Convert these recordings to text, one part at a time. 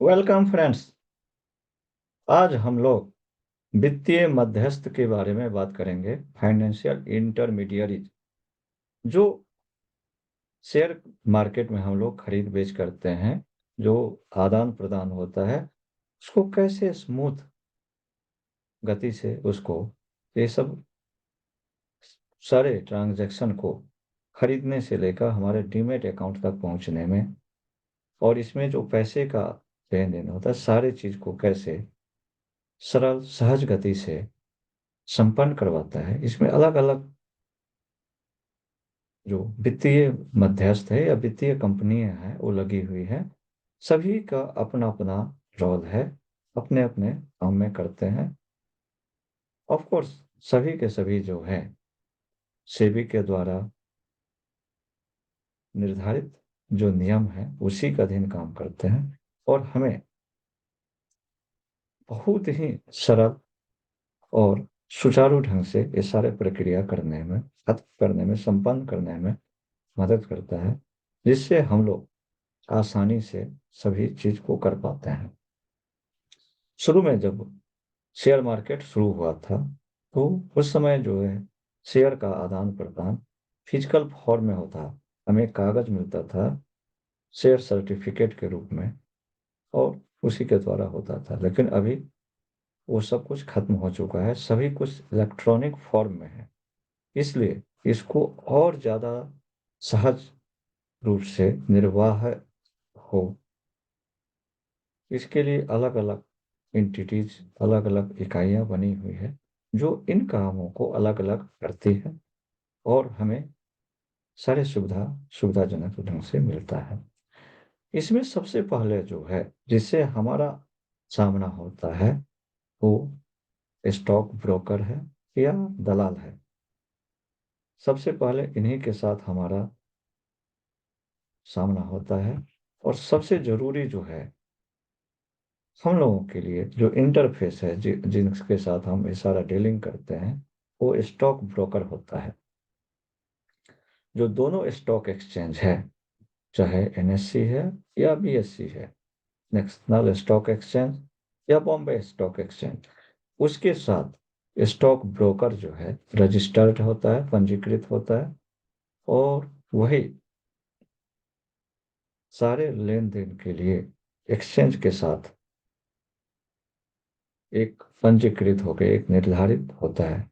Welcome friends. आज हम लोग वित्तीय मध्यस्थ के बारे में बात करेंगे। फाइनेंशियल इंटरमीडियरी जो शेयर मार्केट में हम लोग खरीद बेच करते हैं, जो आदान प्रदान होता है, उसको कैसे स्मूथ गति से उसको ये सब सारे ट्रांजैक्शन को खरीदने से लेकर हमारे डीमेट अकाउंट तक पहुंचने में, और इसमें जो पैसे का लेन देन होता है, सारी चीज को कैसे सरल सहज गति से संपन्न करवाता है। इसमें अलग अलग जो वित्तीय मध्यस्थ है या वित्तीय कंपनियां हैं वो लगी हुई है। सभी का अपना अपना रोल है, अपने अपने काम में करते हैं। ऑफ कोर्स सभी के सभी जो है सेबी के द्वारा निर्धारित जो नियम है उसी का अधीन काम करते हैं, और हमें बहुत ही सरल और सुचारू ढंग से ये सारे प्रक्रिया करने में, खत्म करने में, संपन्न करने में मदद करता है, जिससे हम लोग आसानी से सभी चीज को कर पाते हैं। शुरू में जब शेयर मार्केट शुरू हुआ था, तो उस समय जो है शेयर का आदान प्रदान फिजिकल फॉर्म में होता। हमें कागज मिलता था शेयर सर्टिफिकेट के रूप में, और उसी के द्वारा होता था। लेकिन अभी वो सब कुछ खत्म हो चुका है, सभी कुछ इलेक्ट्रॉनिक फॉर्म में है। इसलिए इसको और ज्यादा सहज रूप से निर्वाह हो, इसके लिए अलग अलग एंटिटीज, अलग अलग इकाइयां बनी हुई है जो इन कामों को अलग अलग करती है, और हमें सारे सुविधाजनक ढंग से मिलता है। इसमें सबसे पहले जो है जिससे हमारा सामना होता है वो स्टॉक ब्रोकर है या दलाल है। सबसे पहले इन्हीं के साथ हमारा सामना होता है, और सबसे जरूरी जो है हम लोगों के लिए जो इंटरफेस है जिनके साथ हम ये सारा डीलिंग करते हैं, वो स्टॉक ब्रोकर होता है। जो दोनों स्टॉक एक्सचेंज है, चाहे एनएससी है या बीएससी है, नेशनल स्टॉक एक्सचेंज या बॉम्बे स्टॉक एक्सचेंज, उसके साथ स्टॉक ब्रोकर जो है रजिस्टर्ड होता है, पंजीकृत होता है, और वही सारे लेन देन के लिए एक्सचेंज के साथ एक पंजीकृत होकर एक निर्धारित होता है।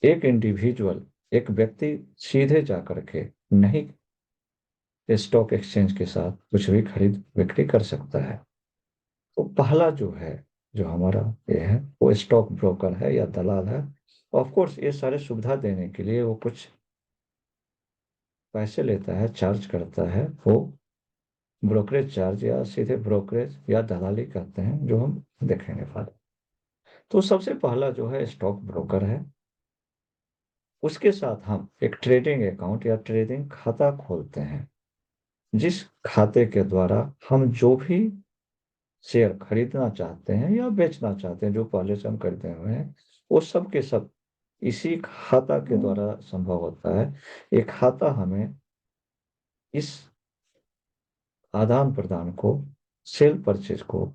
एक इंडिविजुअल, एक व्यक्ति सीधे जा करके नहीं स्टॉक एक्सचेंज के साथ कुछ भी खरीद बिक्री कर सकता है। तो पहला जो है, जो हमारा ये है, वो स्टॉक ब्रोकर है या दलाल है। ऑफ कोर्स ये सारे सुविधा देने के लिए वो कुछ पैसे लेता है, चार्ज करता है। वो ब्रोकरेज चार्ज या सीधे ब्रोकरेज या दलाली कहते हैं, जो हम देखेंगे बाद। तो सबसे पहला जो है स्टॉक ब्रोकर है। उसके साथ हम एक ट्रेडिंग अकाउंट या ट्रेडिंग खाता खोलते हैं, जिस खाते के द्वारा हम जो भी शेयर खरीदना चाहते हैं या बेचना चाहते हैं, जो पहले से हम खरीदे हुए हैं, वो सब के सब इसी खाता के द्वारा संभव होता है। ये खाता हमें इस आदान प्रदान को, सेल परचेज को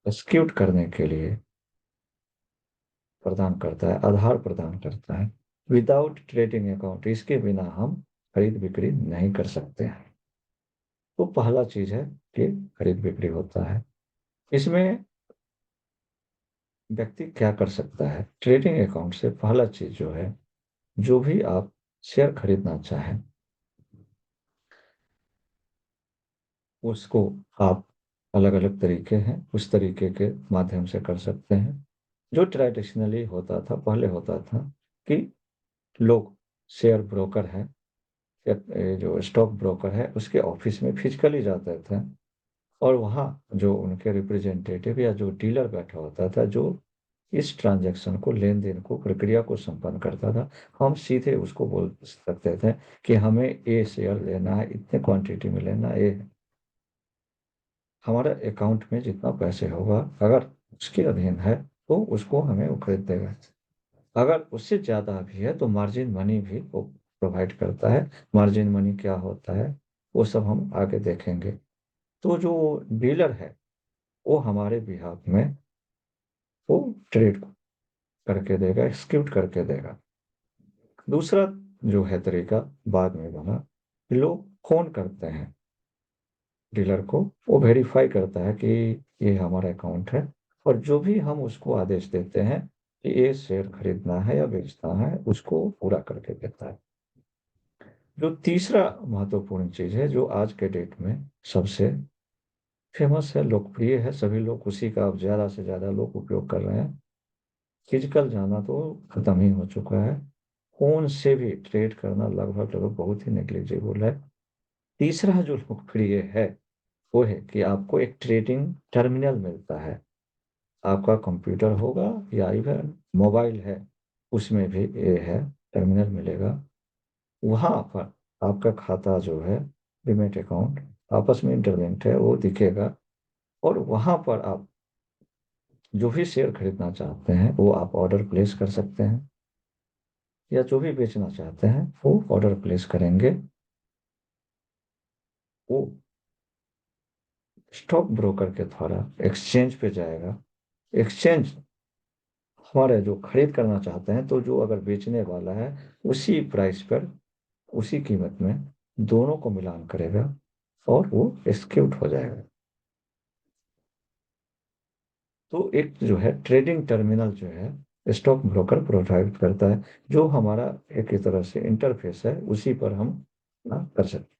एक्सिक्यूट करने के लिए प्रदान करता है, आधार प्रदान करता है। विदाउट ट्रेडिंग अकाउंट, इसके बिना हम खरीद बिक्री नहीं कर सकते हैं। तो पहला चीज है कि खरीद बिक्री होता है। इसमें व्यक्ति क्या कर सकता है? ट्रेडिंग अकाउंट से पहला चीज जो है, जो भी आप शेयर खरीदना चाहें उसको आप, अलग अलग तरीके हैं, उस तरीके के माध्यम से कर सकते हैं। जो ट्रेडिशनली होता था, पहले होता था कि लोग शेयर ब्रोकर है या जो स्टॉक ब्रोकर है उसके ऑफिस में फिजिकली जाते थे, और वहाँ जो उनके रिप्रेजेंटेटिव या जो डीलर बैठा होता था, जो इस ट्रांजैक्शन को, लेन देन को, प्रक्रिया को संपन्न करता था, हम सीधे उसको बोल सकते थे कि हमें ये शेयर लेना है, इतने क्वांटिटी में लेना है, ये हमारा अकाउंट में जितना पैसे होगा, अगर उसके अधीन है तो उसको हमें वो खरीद देगा। अगर उससे ज्यादा भी है तो मार्जिन मनी भी वो प्रोवाइड करता है। मार्जिन मनी क्या होता है वो सब हम आगे देखेंगे। तो जो डीलर है वो हमारे बिहाफ में वो ट्रेड करके देगा, एक्सिक्यूट करके देगा। दूसरा जो है तरीका बाद में बना, कि लोग फोन करते हैं डीलर को, वो वेरीफाई करता है कि ये हमारा अकाउंट है, और जो भी हम उसको आदेश देते हैं कि ये शेयर खरीदना है या बेचना है, उसको पूरा करके देता है। जो तीसरा महत्वपूर्ण चीज है, जो आज के डेट में सबसे फेमस है, लोकप्रिय है, सभी लोग उसी का अब ज्यादा से ज्यादा लोग उपयोग कर रहे हैं, फिजिकल जाना तो खत्म ही हो चुका है, फोन से भी ट्रेड करना लगभग लगभग बहुत ही नेग्लिजिबल है। तीसरा जो लोकप्रिय है वो है कि आपको एक ट्रेडिंग टर्मिनल मिलता है, आपका कंप्यूटर होगा या इवन मोबाइल है, उसमें भी ये है, टर्मिनल मिलेगा। वहां पर आपका खाता जो है, डीमैट अकाउंट आपस में इंटरलिंक्ड है, वो दिखेगा, और वहां पर आप जो भी शेयर खरीदना चाहते हैं वो आप ऑर्डर प्लेस कर सकते हैं, या जो भी बेचना चाहते हैं वो ऑर्डर प्लेस करेंगे। वो स्टॉक ब्रोकर के द्वारा एक्सचेंज पे जाएगा। एक्सचेंज हमारे जो खरीद करना चाहते हैं, तो जो अगर बेचने वाला है उसी प्राइस पर, उसी कीमत में दोनों को मिलान करेगा और वो एक्सिक्यूट हो जाएगा। तो एक जो है ट्रेडिंग टर्मिनल जो है स्टॉक ब्रोकर प्रोवाइड करता है, जो हमारा एक ही तरह से इंटरफेस है, उसी पर हम कर सकते हैं।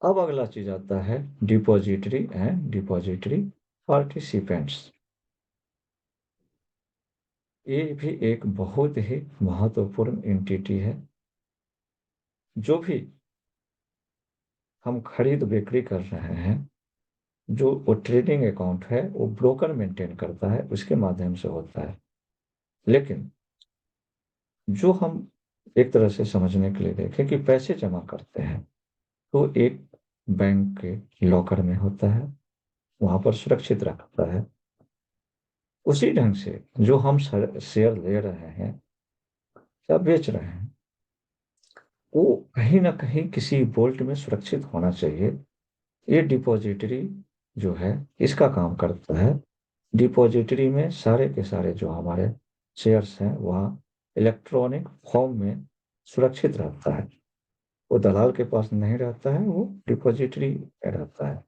अब अगला चीज आता है डिपॉजिटरी एंड डिपॉजिटरी पार्टिसिपेंट्स। ये भी एक बहुत ही महत्वपूर्ण एंटिटी है। जो भी हम खरीद बिक्री कर रहे हैं, जो वो ट्रेडिंग अकाउंट है वो ब्रोकर मेंटेन करता है, उसके माध्यम से होता है। लेकिन जो हम एक तरह से समझने के लिए देखें कि पैसे जमा करते हैं, तो एक बैंक के लॉकर में होता है, वहां पर सुरक्षित रखता है। उसी ढंग से जो हम शेयर ले रहे हैं या बेच रहे हैं, वो कहीं ना कहीं किसी वोल्ट में सुरक्षित होना चाहिए। ये डिपॉजिटरी जो है इसका काम करता है। डिपॉजिटरी में सारे के सारे जो हमारे शेयर्स हैं वह इलेक्ट्रॉनिक फॉर्म में सुरक्षित रहता है। वो दलाल के पास नहीं रहता है, वो डिपॉजिटरी में रहता है,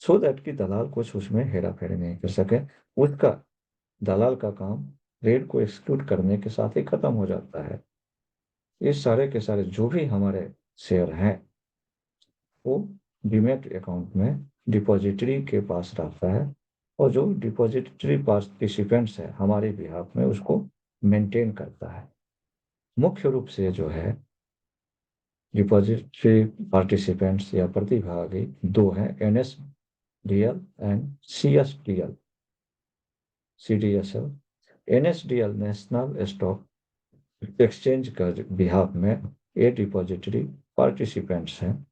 सो दैट कि दलाल कुछ उसमें हेरा फेरी नहीं कर सके। उसका दलाल का काम ट्रेड को एक्सिक्यूट करने के साथ ही खत्म हो जाता है। ये सारे के सारे जो भी हमारे शेयर हैं वो डीमैट अकाउंट में डिपॉजिटरी के पास रहता है, और जो डिपॉजिटरी पार्टिसिपेंट्स है हमारे बिहाफ में उसको मेंटेन करता है। मुख्य रूप से जो है डिपॉजिटरी पार्टिसिपेंट्स या प्रतिभागी दो हैं, NSDL and CSDL, CDSL. NSDL national stock exchange का बिहाफ में ये डिपॉजिटरी पार्टिसिपेंट्स हैं,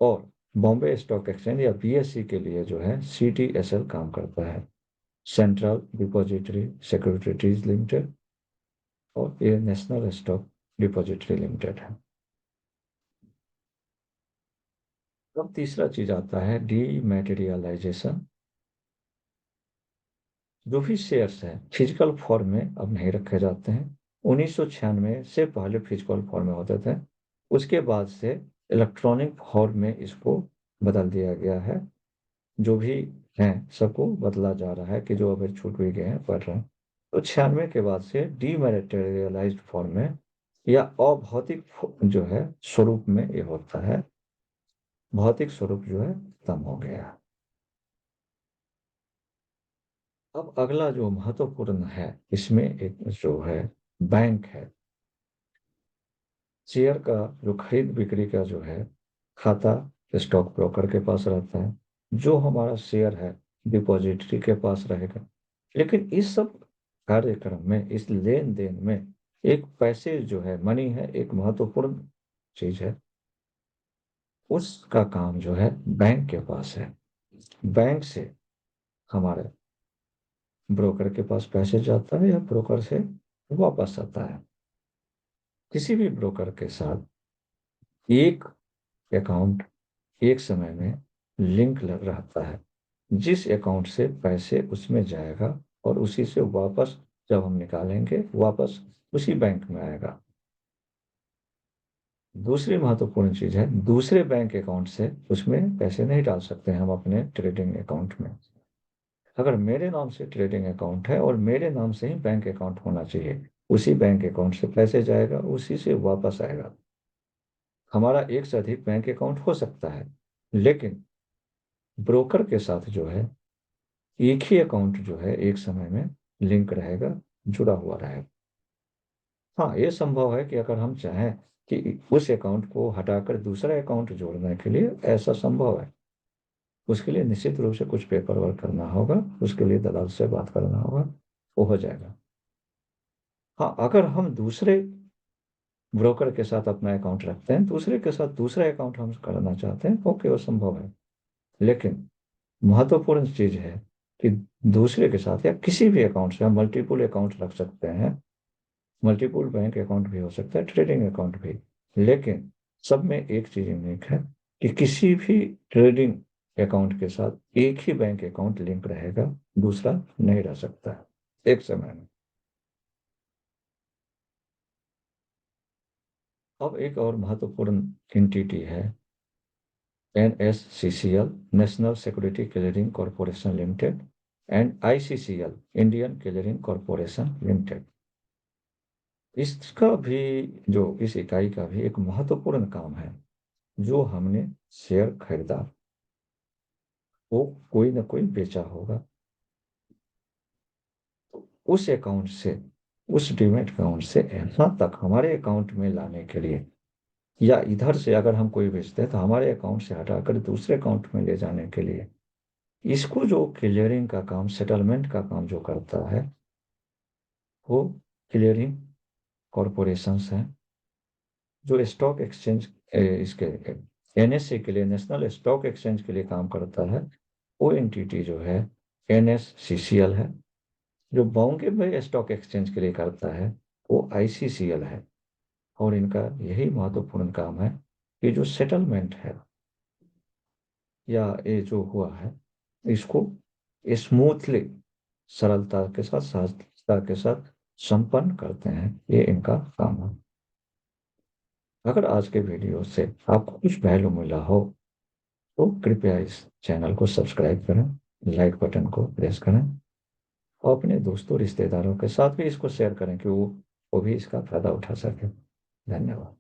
और बॉम्बे स्टॉक एक्सचेंज या बीएसई के लिए जो है सीटीएसएल काम करता है, सेंट्रल डिपॉजिटरी सिक्योरिटीज लिमिटेड, और ये नेशनल स्टॉक डिपॉजिटरी लिमिटेड है। अब तीसरा चीज आता है डीमैटेरियलाइजेशन। जो भी शेयर्स हैं फिजिकल फॉर्म में अब नहीं रखे जाते हैं। 1996 से पहले फिजिकल फॉर्म में होते थे, उसके बाद से इलेक्ट्रॉनिक फॉर्म में इसको बदल दिया गया है। जो भी हैं सबको बदला जा रहा है, कि जो अभी छूट भी गए हैं पढ़ रहे हैं। तो 96 के बाद से डीमैटेरियलाइज्ड फॉर्म में या अभौतिक जो है स्वरूप में ये होता है। भौतिक स्वरूप जो है खत्म हो गया। अब अगला जो महत्वपूर्ण है इसमें एक जो है बैंक है। शेयर का जो खरीद बिक्री का जो है खाता स्टॉक ब्रोकर के पास रहता है, जो हमारा शेयर है डिपॉजिटरी के पास रहेगा। लेकिन इस सब कार्यक्रम में, इस लेन देन में, एक पैसे जो है मनी है, एक महत्वपूर्ण चीज है, उसका काम जो है बैंक के पास है। बैंक से हमारे ब्रोकर के पास पैसे जाता है या ब्रोकर से वापस आता है। किसी भी ब्रोकर के साथ एक अकाउंट एक समय में लिंक रहता है। जिस अकाउंट से पैसे उसमें जाएगा और उसी से वापस जब हम निकालेंगे वापस उसी बैंक में आएगा। दूसरी महत्वपूर्ण चीज है, दूसरे बैंक अकाउंट से उसमें पैसे नहीं डाल सकते हैं हम अपने ट्रेडिंग अकाउंट में। अगर मेरे नाम से ट्रेडिंग अकाउंट है और मेरे नाम से ही बैंक अकाउंट होना चाहिए, उसी बैंक अकाउंट से पैसे जाएगा उसी से वापस आएगा। हमारा एक से अधिक बैंक अकाउंट हो सकता है, लेकिन ब्रोकर के साथ जो है एक ही अकाउंट जो है एक समय में लिंक रहेगा, जुड़ा हुआ रहेगा। हाँ, ये संभव है कि अगर हम चाहें कि उस अकाउंट को हटाकर दूसरा अकाउंट जोड़ने के लिए, ऐसा संभव है। उसके लिए निश्चित रूप से कुछ पेपर वर्क करना होगा, उसके लिए दलाल से बात करना होगा, वो हो जाएगा। हाँ, अगर हम दूसरे ब्रोकर के साथ अपना अकाउंट रखते हैं, दूसरे के साथ दूसरा अकाउंट हम करना चाहते हैं, ओके, वो संभव है। लेकिन महत्वपूर्ण चीज है कि दूसरे के साथ या किसी भी अकाउंट से हम मल्टीपल अकाउंट रख सकते हैं। मल्टीपल बैंक अकाउंट भी हो सकता है, ट्रेडिंग अकाउंट भी। लेकिन सब में एक चीज यूनिक है कि किसी भी ट्रेडिंग अकाउंट के साथ एक ही बैंक अकाउंट लिंक रहेगा, दूसरा नहीं रह सकता है एक समय में। अब एक और महत्वपूर्ण एंटिटी है NSCCL, national security clearing corporation limited, and ICCL, Indian clearing corporation limited. इसका भी, जो इस इकाई का भी एक महत्वपूर्ण काम है, जो हमने शेयर खरीदा वो कोई ना कोई बेचा होगा, तो उस अकाउंट से, उस डीमैट अकाउंट से यहाँ तक हमारे अकाउंट में लाने के लिए, या इधर से अगर हम कोई बेचते हैं तो हमारे अकाउंट से हटाकर दूसरे अकाउंट में ले जाने के लिए, इसको जो क्लियरिंग का काम, सेटलमेंट का काम जो करता है, वो क्लियरिंग कॉरपोरेशंस हैं। जो स्टॉक एक्सचेंज, इसके NSE के लिए, नेशनल स्टॉक एक्सचेंज के लिए काम करता है, वो एंटिटी जो है NSCCL है। जो बॉम्बे में स्टॉक एक्सचेंज के लिए करता है वो ICCL है। और इनका यही महत्वपूर्ण काम है कि जो सेटलमेंट है या ये जो हुआ है, इसको स्मूथली, सरलता के साथ, सहजता के साथ संपन्न करते हैं, ये इनका काम है। अगर आज के वीडियो से आपको कुछ वैल्यू मिला हो तो कृपया इस चैनल को सब्सक्राइब करें, लाइक बटन को प्रेस करें, और अपने दोस्तों रिश्तेदारों के साथ भी इसको शेयर करें कि वो भी इसका फायदा उठा सके। धन्यवाद।